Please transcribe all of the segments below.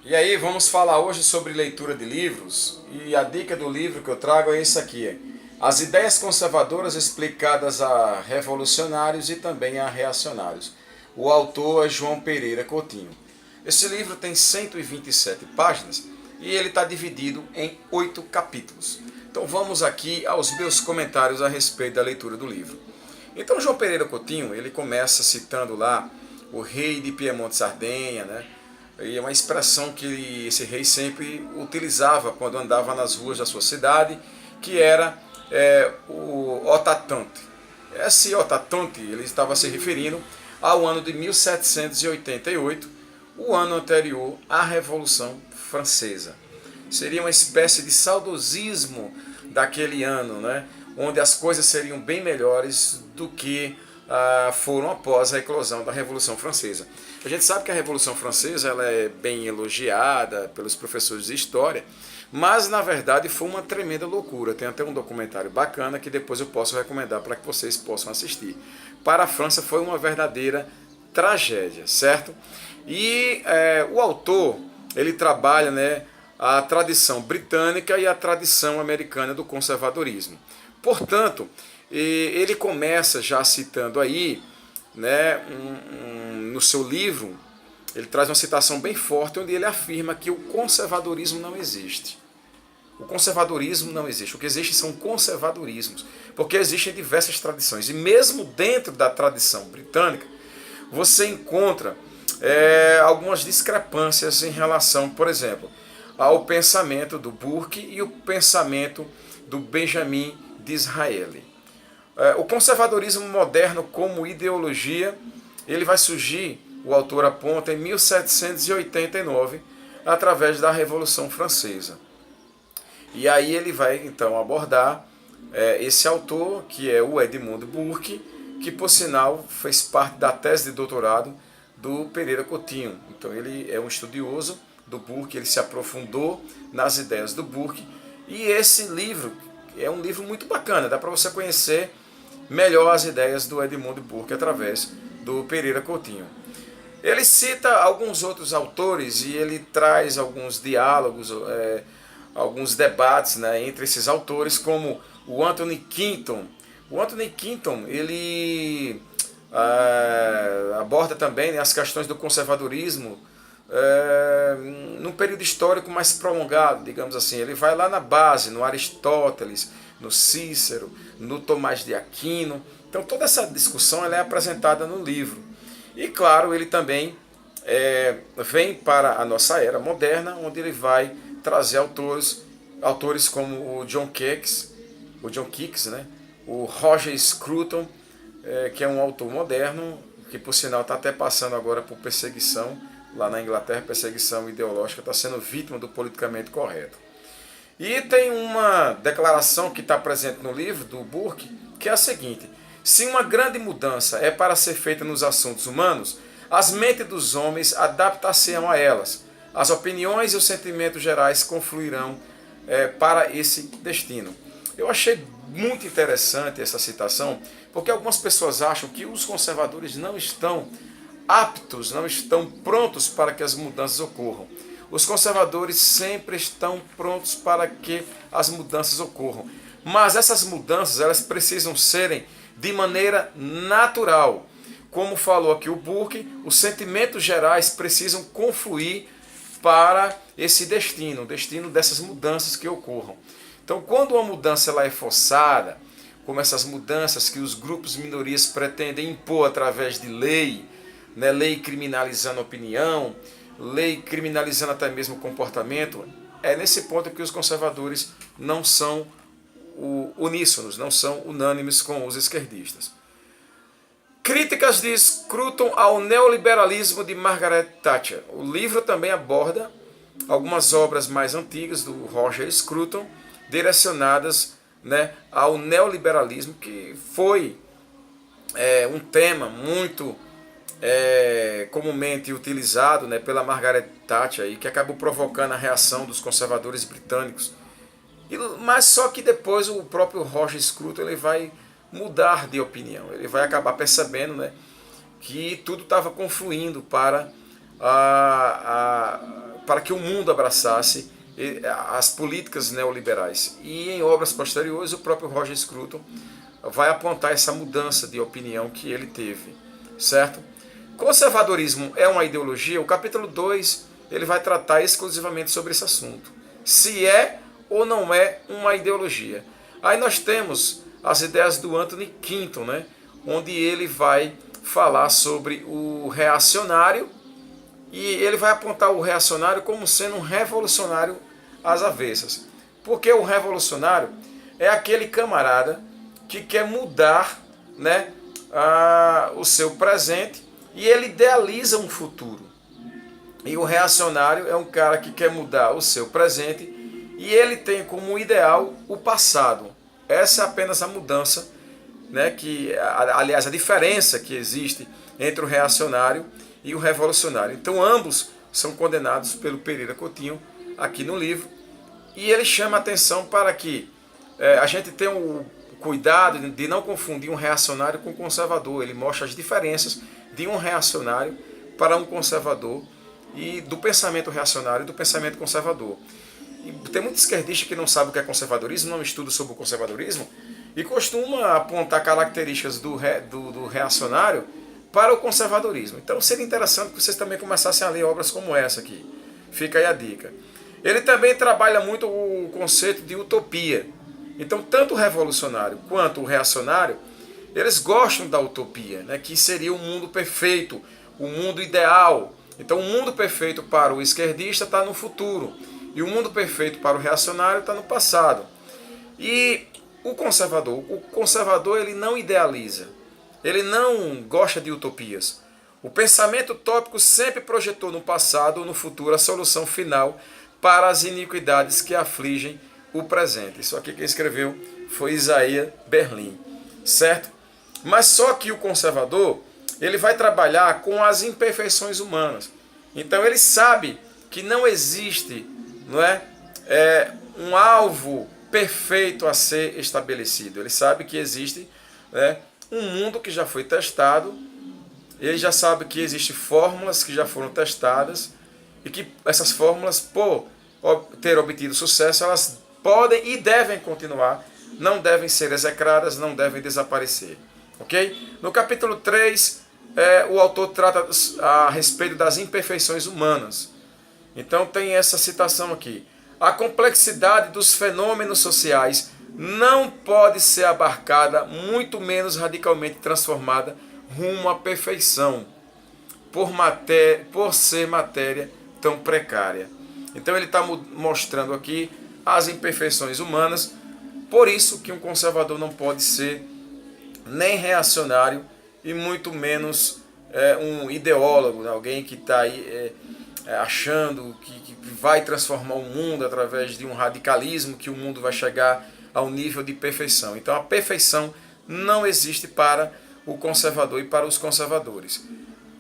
E aí, vamos falar hoje sobre leitura de livros, e a dica do livro que eu trago é esse aqui: As Ideias Conservadoras Explicadas a Revolucionários e também a Reacionários. O autor é João Pereira Coutinho. Esse livro tem 127 páginas e ele está dividido em 8 capítulos. Então vamos aqui aos meus comentários a respeito da leitura do livro. Então João Pereira Coutinho, ele começa citando lá o rei de Piemonte Sardenha, né? E é uma expressão que esse rei sempre utilizava quando andava nas ruas da sua cidade, que era o Otatante. Esse Otatante, ele estava se referindo ao ano de 1788, o ano anterior à Revolução Francesa. Seria uma espécie de saudosismo daquele ano, né? Onde as coisas seriam bem melhores do que foram após a eclosão da Revolução Francesa. A gente sabe que a Revolução Francesa ela é bem elogiada pelos professores de história, mas na verdade foi uma tremenda loucura. Tem até um documentário bacana que depois eu posso recomendar para que vocês possam assistir. Para a França foi uma verdadeira tragédia, certo? E o autor, ele trabalha, né, a tradição britânica e a tradição americana do conservadorismo. Portanto, ele começa já citando aí, né, no seu livro, ele traz uma citação bem forte, onde ele afirma que o conservadorismo não existe. O conservadorismo não existe. O que existe são conservadorismos, porque existem diversas tradições. E mesmo dentro da tradição britânica, você encontra algumas discrepâncias em relação, por exemplo, ao pensamento do Burke e o pensamento do Benjamin Disraeli. O conservadorismo moderno como ideologia, ele vai surgir, o autor aponta, em 1789, através da Revolução Francesa. E aí ele vai então abordar esse autor, que é o Edmund Burke, que por sinal fez parte da tese de doutorado do Pereira Coutinho. Então ele é um estudioso do Burke, ele se aprofundou nas ideias do Burke, e esse livro é um livro muito bacana, dá para você conhecer melhor as ideias do Edmund Burke através do Pereira Coutinho. Ele cita alguns outros autores e ele traz alguns diálogos, alguns debates, né, entre esses autores, como o Anthony Quinton. O Anthony Quinton, ele aborda também, né, as questões do conservadorismo num período histórico mais prolongado, digamos assim. Ele vai lá na base, no Aristóteles, no Cícero, no Tomás de Aquino. Então toda essa discussão ela é apresentada no livro. E claro, ele também vem para a nossa era moderna, onde ele vai trazer autores como o John Keats, né? O Roger Scruton, que é um autor moderno, que por sinal está até passando agora por perseguição, lá na Inglaterra, perseguição ideológica, está sendo vítima do politicamente correto. E tem uma declaração que está presente no livro do Burke, que é a seguinte: se uma grande mudança é para ser feita nos assuntos humanos, as mentes dos homens adaptar-se-ão a elas. As opiniões e os sentimentos gerais confluirão para esse destino. Eu achei muito interessante essa citação, porque algumas pessoas acham que os conservadores não estão aptos, não estão prontos para que as mudanças ocorram. Os conservadores sempre estão prontos para que as mudanças ocorram. Mas essas mudanças elas precisam serem de maneira natural. Como falou aqui o Burke, os sentimentos gerais precisam confluir para esse destino, o destino dessas mudanças que ocorram. Então, quando uma mudança ela é forçada, como essas mudanças que os grupos minorias pretendem impor através de lei, né, lei criminalizando a opinião, lei criminalizando até mesmo o comportamento, é nesse ponto que os conservadores não são uníssonos, não são unânimes com os esquerdistas. Críticas de Scruton ao neoliberalismo de Margaret Thatcher. O livro também aborda algumas obras mais antigas do Roger Scruton, direcionadas, né, ao neoliberalismo, que foi um tema muito comumente utilizado, né, pela Margaret Thatcher, e que acabou provocando a reação dos conservadores britânicos. Mas só que depois o próprio Roger Scruton ele vai mudar de opinião, ele vai acabar percebendo, né, que tudo estava confluindo para para que o mundo abraçasse as políticas neoliberais. E em obras posteriores, o próprio Roger Scruton vai apontar essa mudança de opinião que ele teve, certo? Conservadorismo é uma ideologia? O capítulo 2 ele vai tratar exclusivamente sobre esse assunto. Se é ou não é uma ideologia. Aí nós temos as ideias do Anthony Quinton, né? Onde ele vai falar sobre o reacionário e ele vai apontar o reacionário como sendo um revolucionário às avessas. Porque o revolucionário é aquele camarada que quer mudar, né, o seu presente e ele idealiza um futuro. E o reacionário é um cara que quer mudar o seu presente e ele tem como ideal o passado. Essa é apenas a mudança, né, aliás, a diferença que existe entre o reacionário e o revolucionário. Então ambos são condenados pelo Pereira Coutinho aqui no livro. E ele chama a atenção para que a gente tenha o cuidado de não confundir um reacionário com um conservador. Ele mostra as diferenças de um reacionário para um conservador e do pensamento reacionário e do pensamento conservador. E tem muito esquerdista que não sabe o que é conservadorismo, não estuda sobre o conservadorismo e costuma apontar características do reacionário para o conservadorismo. Então seria interessante que vocês também começassem a ler obras como essa aqui. Fica aí a dica. Ele também trabalha muito o conceito de utopia. Então, tanto o revolucionário quanto o reacionário, eles gostam da utopia, né, que seria o mundo perfeito, o mundo ideal. Então, o mundo perfeito para o esquerdista está no futuro, e o mundo perfeito para o reacionário está no passado. E o conservador ele não idealiza, ele não gosta de utopias. O pensamento utópico sempre projetou no passado ou no futuro a solução final para as iniquidades que afligem o presente. Isso aqui quem escreveu foi Isaiah Berlin, certo? Mas só que o conservador, ele vai trabalhar com as imperfeições humanas. Então ele sabe que não existe, não é, um alvo perfeito a ser estabelecido. Ele sabe que existe, né, um mundo que já foi testado, ele já sabe que existem fórmulas que já foram testadas e que essas fórmulas, por ter obtido sucesso, elas podem e devem continuar, não devem ser execradas, não devem desaparecer. Ok? No capítulo 3, o autor trata a respeito das imperfeições humanas. Então tem essa citação aqui. A complexidade dos fenômenos sociais não pode ser abarcada, muito menos radicalmente transformada rumo à perfeição, por ser matéria tão precária. Então ele está mostrando aqui as imperfeições humanas, por isso que um conservador não pode ser nem reacionário e muito menos um ideólogo, né? Alguém que está aí achando que vai transformar o mundo através de um radicalismo, que o mundo vai chegar ao nível de perfeição. Então a perfeição não existe para o conservador e para os conservadores.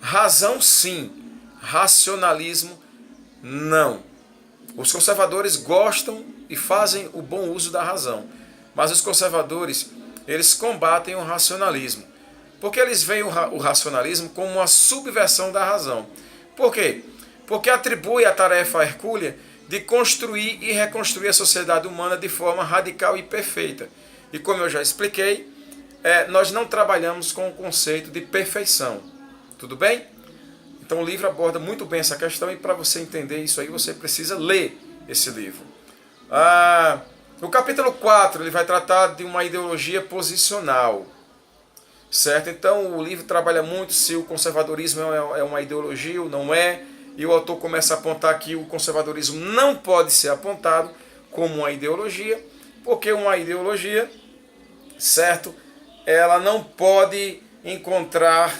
Razão sim, racionalismo não. Os conservadores gostam e fazem o bom uso da razão, mas os conservadores, eles combatem o racionalismo, porque eles veem o racionalismo como uma subversão da razão. Por quê? Porque atribui a tarefa hercúlea de construir e reconstruir a sociedade humana de forma radical e perfeita. E como eu já expliquei, nós não trabalhamos com o conceito de perfeição. Tudo bem? Então o livro aborda muito bem essa questão e para você entender isso aí você precisa ler esse livro. No capítulo 4 ele vai tratar de uma ideologia posicional. Certo? Então o livro trabalha muito se o conservadorismo é uma ideologia ou não é. E o autor começa a apontar que o conservadorismo não pode ser apontado como uma ideologia, porque uma ideologia, certo, ela não pode encontrar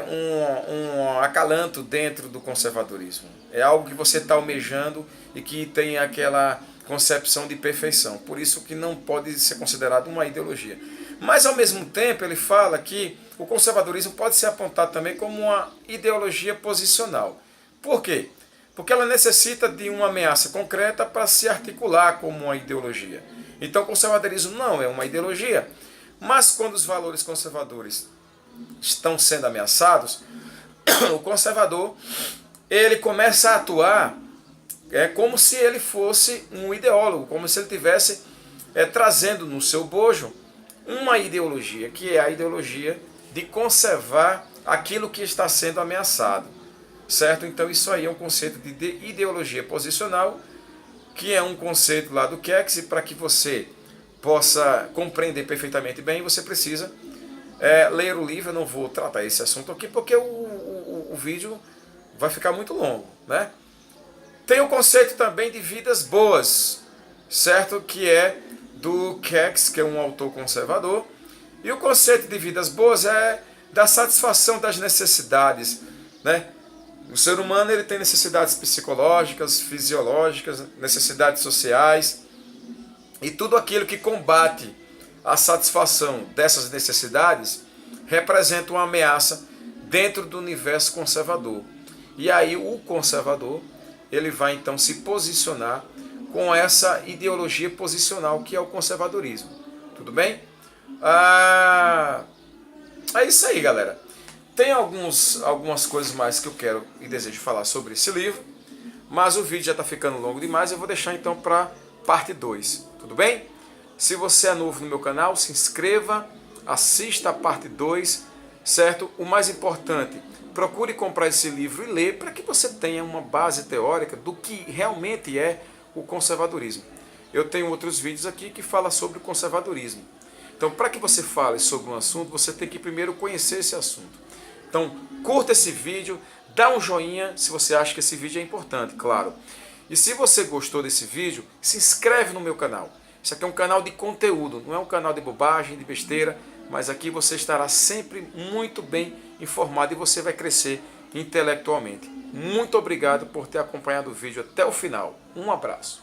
um acalanto dentro do conservadorismo. É algo que você está almejando e que tem aquela concepção de perfeição. Por isso que não pode ser considerado uma ideologia. Mas, ao mesmo tempo, ele fala que o conservadorismo pode ser apontado também como uma ideologia posicional. Por quê? Porque ela necessita de uma ameaça concreta para se articular como uma ideologia. Então, o conservadorismo não é uma ideologia, mas quando os valores conservadores estão sendo ameaçados, o conservador ele começa a atuar como se ele fosse um ideólogo, como se ele tivesse trazendo no seu bojo uma ideologia, que é a ideologia de conservar aquilo que está sendo ameaçado, certo? Então isso aí é um conceito de ideologia posicional, que é um conceito lá do Keck, e para que você possa compreender perfeitamente bem, você precisa ler o livro. Eu não vou tratar esse assunto aqui, porque o vídeo vai ficar muito longo, né? Tem o conceito também de vidas boas, certo? Que é do Keck, que é um autor conservador. E o conceito de vidas boas é da satisfação das necessidades, né? O ser humano ele tem necessidades psicológicas, fisiológicas, necessidades sociais, e tudo aquilo que combate a satisfação dessas necessidades representa uma ameaça dentro do universo conservador. E aí o conservador ele vai então se posicionar com essa ideologia posicional que é o conservadorismo. Tudo bem? É isso aí, galera. Tem algumas coisas mais que eu quero e desejo falar sobre esse livro, mas o vídeo já está ficando longo demais. Eu vou deixar então para parte 2. Tudo bem? Se você é novo no meu canal, se inscreva, assista a parte 2, certo? O mais importante, procure comprar esse livro e ler para que você tenha uma base teórica do que realmente é o conservadorismo. Eu tenho outros vídeos aqui que falam sobre o conservadorismo. Então, para que você fale sobre um assunto, você tem que primeiro conhecer esse assunto. Então, curta esse vídeo, dá um joinha se você acha que esse vídeo é importante, claro. E se você gostou desse vídeo, se inscreve no meu canal. Isso aqui é um canal de conteúdo, não é um canal de bobagem, de besteira, mas aqui você estará sempre muito bem informado e você vai crescer intelectualmente. Muito obrigado por ter acompanhado o vídeo até o final. Um abraço.